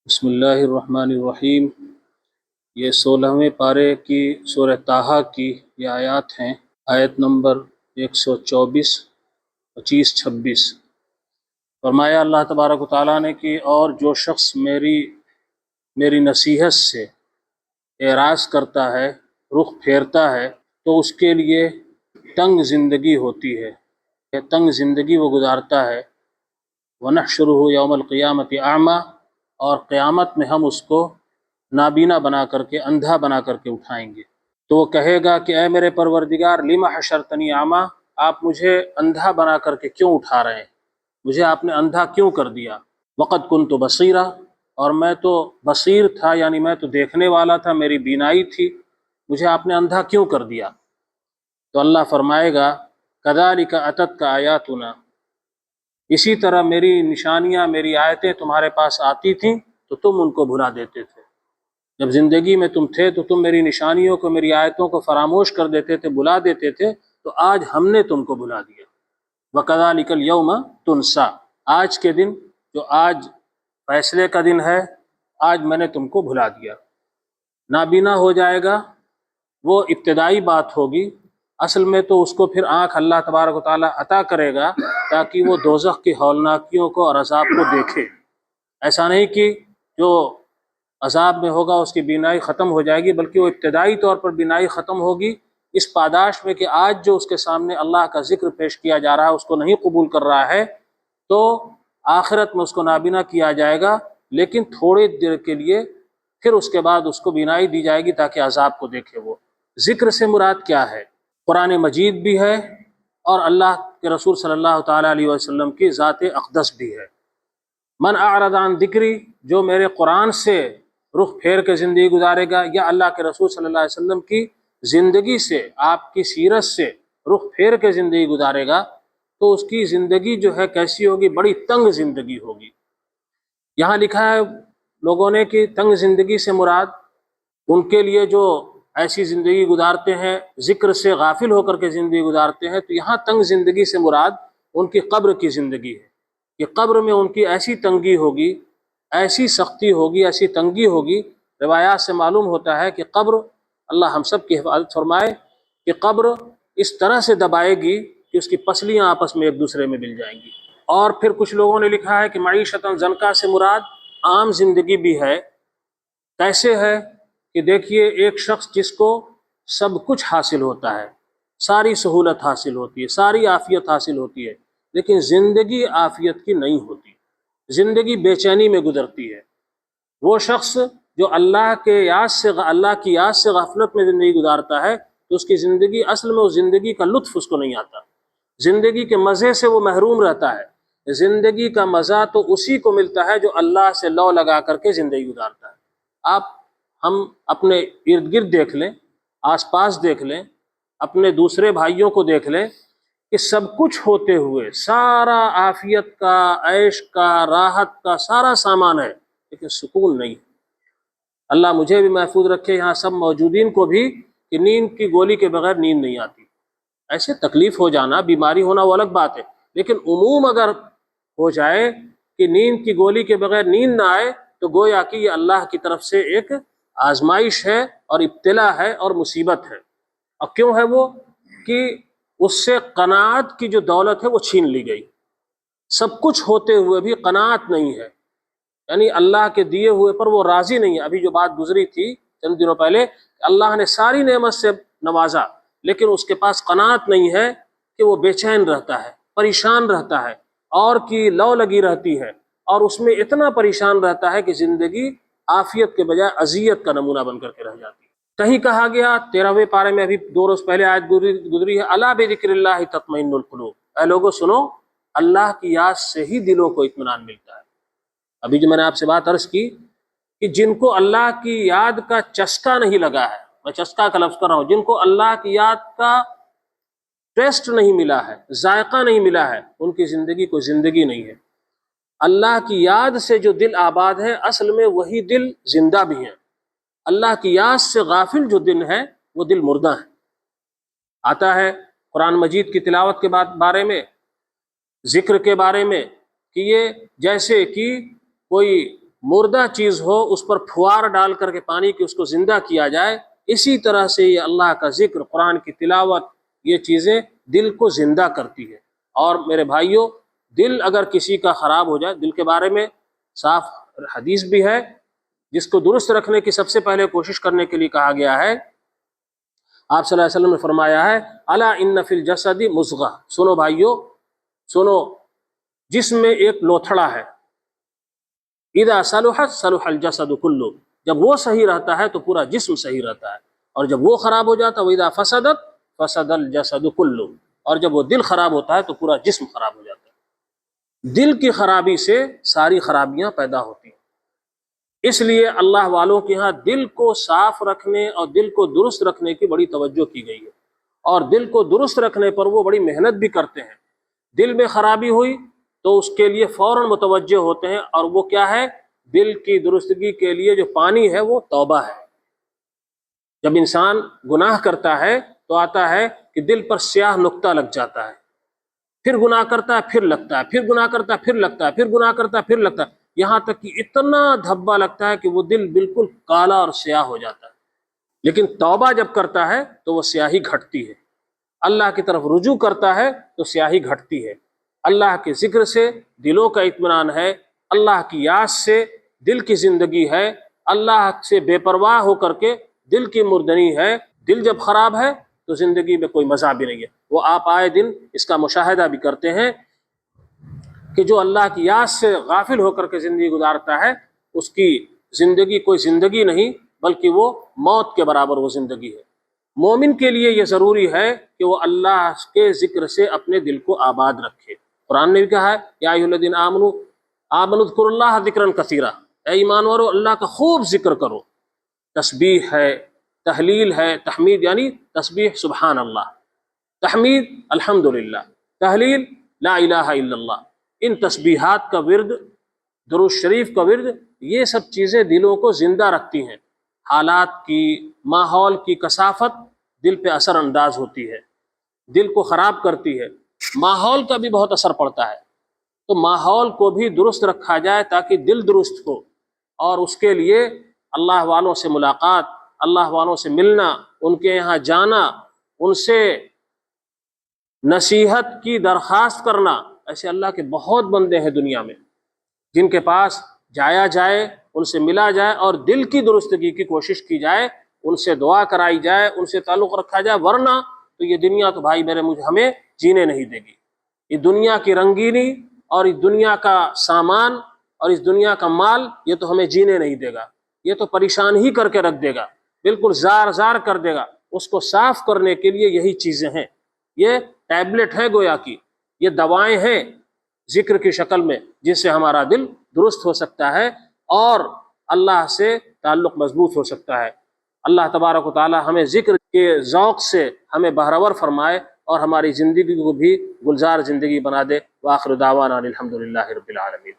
بسم اللہ الرحمن الرحیم۔ یہ 16ویں پارے کی سورہ طٰہٰ کی یہ آیات ہیں، آیت نمبر 124، 25، 26۔ فرمایا اللہ تبارک و تعالیٰ نے کہ اور جو شخص میری نصیحت سے اعراض کرتا ہے، رخ پھیرتا ہے، تو اس کے لیے تنگ زندگی ہوتی ہے، یہ تنگ زندگی وہ گزارتا ہے۔ وَنَحْشُرُهُ يَوْمَ الْقِيَامَةِ أَعْمَىٰ، اور قیامت میں ہم اس کو نابینا بنا کر کے، اندھا بنا کر کے اٹھائیں گے۔ تو وہ کہے گا کہ اے میرے پروردگار، لِمَ حَشَرْتَنِي أَعْمَىٰ، آپ مجھے اندھا بنا کر کے کیوں اٹھا رہے ہیں؟ مجھے آپ نے اندھا کیوں کر دیا؟ وَقَدْ كُنْتُ بَصِيرًا، اور میں تو بصیر تھا، یعنی میں تو دیکھنے والا تھا، میری بینائی تھی، مجھے آپ نے اندھا کیوں کر دیا؟ تو اللہ فرمائے گا كَذَلِكَ أَتَتْكَ آيَاتُنَا، اسی طرح میری نشانیاں، میری آیتیں تمہارے پاس آتی تھیں تو تم ان کو بھلا دیتے تھے۔ جب زندگی میں تم تھے تو تم میری نشانیوں کو، میری آیتوں کو فراموش کر دیتے تھے، بھلا دیتے تھے، تو آج ہم نے تم کو بھلا دیا۔ وَكَذَلِكَ الْيَوْمَ تُنسَىٰ، آج کے دن، جو آج فیصلے کا دن ہے، آج میں نے تم کو بھلا دیا۔ نابینا ہو جائے گا، وہ ابتدائی بات ہوگی، اصل میں تو اس کو پھر آنکھ اللہ تبارک و تعالیٰ عطا کرے گا تاکہ وہ دوزخ کی ہولناکیوں کو اور عذاب کو دیکھے۔ ایسا نہیں کہ جو عذاب میں ہوگا اس کی بینائی ختم ہو جائے گی، بلکہ وہ ابتدائی طور پر بینائی ختم ہوگی اس پاداش میں کہ آج جو اس کے سامنے اللہ کا ذکر پیش کیا جا رہا ہے اس کو نہیں قبول کر رہا ہے، تو آخرت میں اس کو نابینا کیا جائے گا، لیکن تھوڑی دیر کے لیے، پھر اس کے بعد اس کو بینائی دی جائے گی تاکہ عذاب کو دیکھے۔ وہ ذکر سے مراد کیا ہے؟ قرآن مجید بھی ہے اور اللہ کے رسول صلی اللہ تعالیٰ علیہ وسلم کی ذات اقدس بھی ہے۔ من اعرض عن ذکری، جو میرے قرآن سے رخ پھیر کے زندگی گزارے گا، یا اللہ کے رسول صلی اللہ علیہ وسلم کی زندگی سے، آپ کی سیرت سے رخ پھیر کے زندگی گزارے گا، تو اس کی زندگی جو ہے کیسی ہوگی؟ بڑی تنگ زندگی ہوگی۔ یہاں لکھا ہے لوگوں نے کہ تنگ زندگی سے مراد ان کے لیے جو ایسی زندگی گزارتے ہیں، ذکر سے غافل ہو کر کے زندگی گزارتے ہیں، تو یہاں تنگ زندگی سے مراد ان کی قبر کی زندگی ہے کہ قبر میں ان کی ایسی تنگی ہوگی، ایسی سختی ہوگی، ایسی تنگی ہوگی۔ روایات سے معلوم ہوتا ہے کہ قبر، اللہ ہم سب کی حفاظت فرمائے، کہ قبر اس طرح سے دبائے گی کہ اس کی پسلیاں آپس میں ایک دوسرے میں مل جائیں گی۔ اور پھر کچھ لوگوں نے لکھا ہے کہ معیشتاً زنکا سے مراد عام زندگی بھی ہے۔ کیسے ہے؟ کہ دیکھیے، ایک شخص جس کو سب کچھ حاصل ہوتا ہے، ساری سہولت حاصل ہوتی ہے، ساری عافیت حاصل ہوتی ہے، لیکن زندگی عافیت کی نہیں ہوتی، زندگی بے چینی میں گزرتی ہے۔ وہ شخص جو اللہ کی یاد سے غفلت میں زندگی گزارتا ہے، تو اس کی زندگی، اصل میں اس زندگی کا لطف اس کو نہیں آتا، زندگی کے مزے سے وہ محروم رہتا ہے۔ زندگی کا مزہ تو اسی کو ملتا ہے جو اللہ سے لو لگا کر کے زندگی گزارتا ہے۔ ہم اپنے ارد گرد دیکھ لیں، آس پاس دیکھ لیں، اپنے دوسرے بھائیوں کو دیکھ لیں کہ سب کچھ ہوتے ہوئے، سارا عافیت کا، عیش کا، راحت کا سارا سامان ہے، لیکن سکون نہیں۔ اللہ مجھے بھی محفوظ رکھے، یہاں سب موجودین کو بھی، کہ نیند کی گولی کے بغیر نیند نہیں آتی۔ ایسے تکلیف ہو جانا، بیماری ہونا وہ الگ بات ہے، لیکن عموم اگر ہو جائے کہ نیند کی گولی کے بغیر نیند نہ آئے، تو گویا کہ یہ اللہ کی طرف سے ایک آزمائش ہے اور ابتلا ہے اور مصیبت ہے۔ اور کیوں ہے وہ؟ کہ اس سے قناعت کی جو دولت ہے وہ چھین لی گئی۔ سب کچھ ہوتے ہوئے بھی قناعت نہیں ہے، یعنی اللہ کے دیے ہوئے پر وہ راضی نہیں ہے۔ ابھی جو بات گزری تھی چند دنوں پہلے، اللہ نے ساری نعمت سے نوازا، لیکن اس کے پاس قناعت نہیں ہے، کہ وہ بے چین رہتا ہے، پریشان رہتا ہے، اور کی لو لگی رہتی ہے، اور اس میں اتنا پریشان رہتا ہے کہ زندگی عافیت کے بجائے اذیت کا نمونہ بن کر کے رہ جاتی ہے۔ کہیں کہا گیا 13ویں پارے میں، ابھی 2 روز پہلے آیت گزری ہے، الا بذکر اللہ تطمئن القلوب، اے لوگو سنو، اللہ کی یاد سے ہی دلوں کو اطمینان ملتا ہے۔ ابھی جو میں نے آپ سے بات عرض کی کہ جن کو اللہ کی یاد کا چسکا نہیں لگا ہے، میں چسکا کا لفظ کر رہا ہوں، جن کو اللہ کی یاد کا ٹیسٹ نہیں ملا ہے، ذائقہ نہیں ملا ہے، ان کی زندگی کوئی زندگی نہیں ہے۔ اللہ کی یاد سے جو دل آباد ہے، اصل میں وہی دل زندہ بھی ہیں۔ اللہ کی یاد سے غافل جو دل ہے، وہ دل مردہ ہے۔ آتا ہے قرآن مجید کی تلاوت کے بارے میں، ذکر کے بارے میں، کہ یہ جیسے کہ کوئی مردہ چیز ہو اس پر پھوار ڈال کر کے پانی کی اس کو زندہ کیا جائے، اسی طرح سے یہ اللہ کا ذکر، قرآن کی تلاوت، یہ چیزیں دل کو زندہ کرتی ہے۔ اور میرے بھائیوں، دل اگر کسی کا خراب ہو جائے، دل کے بارے میں صاف حدیث بھی ہے، جس کو درست رکھنے کی سب سے پہلے کوشش کرنے کے لیے کہا گیا ہے۔ آپ صلی اللہ علیہ وسلم نے فرمایا ہے الا ان فی الجسد مضغہ، سنو بھائیو، سنو، جسم میں ایک لوتھڑا ہے، اذا صلحت صلح الجسد کلہ، جب وہ صحیح رہتا ہے تو پورا جسم صحیح رہتا ہے، اور جب وہ خراب ہو جاتا ہے واذا فسدت فسد الجسد کلہ، اور جب وہ دل خراب ہوتا ہے تو پورا جسم خراب ہو جاتا ہے۔ دل کی خرابی سے ساری خرابیاں پیدا ہوتی ہیں، اس لیے اللہ والوں کے ہاں دل کو صاف رکھنے اور دل کو درست رکھنے کی بڑی توجہ کی گئی ہے، اور دل کو درست رکھنے پر وہ بڑی محنت بھی کرتے ہیں۔ دل میں خرابی ہوئی تو اس کے لیے فوراً متوجہ ہوتے ہیں، اور وہ کیا ہے؟ دل کی درستگی کے لیے جو پانی ہے وہ توبہ ہے۔ جب انسان گناہ کرتا ہے تو آتا ہے کہ دل پر سیاہ نقطہ لگ جاتا ہے، پھر گناہ کرتا ہے پھر لگتا ہے، پھر گناہ کرتا ہے پھر لگتا ہے، پھر گناہ کرتا ہے پھر لگتا ہے، یہاں تک کہ اتنا دھبا لگتا ہے کہ وہ دل بالکل کالا اور سیاہ ہو جاتا ہے۔ لیکن توبہ جب کرتا ہے تو وہ سیاہی گھٹتی ہے، اللہ کی طرف رجوع کرتا ہے تو سیاہی گھٹتی ہے۔ اللہ کے ذکر سے دلوں کا اطمینان ہے، اللہ کی یاد سے دل کی زندگی ہے، اللہ سے بے پرواہ ہو کر کے دل کی مردنی ہے۔ دل جب خراب ہے تو زندگی میں کوئی مزہ بھی نہیں ہے۔ وہ آپ آئے دن اس کا مشاہدہ بھی کرتے ہیں کہ جو اللہ کی یاد سے غافل ہو کر کے زندگی گزارتا ہے، اس کی زندگی کوئی زندگی نہیں، بلکہ وہ موت کے برابر وہ زندگی ہے۔ مومن کے لیے یہ ضروری ہے کہ وہ اللہ کے ذکر سے اپنے دل کو آباد رکھے۔ قرآن نے بھی کہا ہے یا ایھا الذین آمنوا اذکروا اللہ ذکرا کثیرا، اے ایمان والو اللہ کا خوب ذکر کرو۔ تسبیح ہے، تحلیل ہے، تحمید یعنی تسبیح سبحان اللہ، تحمید الحمدللہ، تحلیل لا الہ الا اللہ، ان تسبیحات کا ورد، درود شریف کا ورد، یہ سب چیزیں دلوں کو زندہ رکھتی ہیں۔ حالات کی، ماحول کی کثافت دل پہ اثر انداز ہوتی ہے، دل کو خراب کرتی ہے۔ ماحول کا بھی بہت اثر پڑتا ہے، تو ماحول کو بھی درست رکھا جائے تاکہ دل درست ہو، اور اس کے لیے اللہ والوں سے ملاقات، اللہ والوں سے ملنا، ان کے یہاں جانا، ان سے نصیحت کی درخواست کرنا۔ ایسے اللہ کے بہت بندے ہیں دنیا میں جن کے پاس جایا جائے، ان سے ملا جائے اور دل کی درستگی کی کوشش کی جائے، ان سے دعا کرائی جائے، ان سے تعلق رکھا جائے، ورنہ تو یہ دنیا تو بھائی میرے مجھے ہمیں جینے نہیں دے گی۔ یہ دنیا کی رنگینی اور اس دنیا کا سامان اور اس دنیا کا مال، یہ تو ہمیں جینے نہیں دے گا، یہ تو پریشان ہی کر کے رکھ دے گا، بالکل زار زار کر دے گا۔ اس کو صاف کرنے کے لیے یہی چیزیں ہیں، یہ ٹیبلٹ ہے گویا کی، یہ دوائیں ہیں ذکر کی شکل میں، جس سے ہمارا دل درست ہو سکتا ہے اور اللہ سے تعلق مضبوط ہو سکتا ہے۔ اللہ تبارک و تعالی ہمیں ذکر کے ذوق سے ہمیں بہرور فرمائے اور ہماری زندگی کو بھی گلزار زندگی بنا دے۔ وآخر دعوانا الحمدللہ رب العالمین۔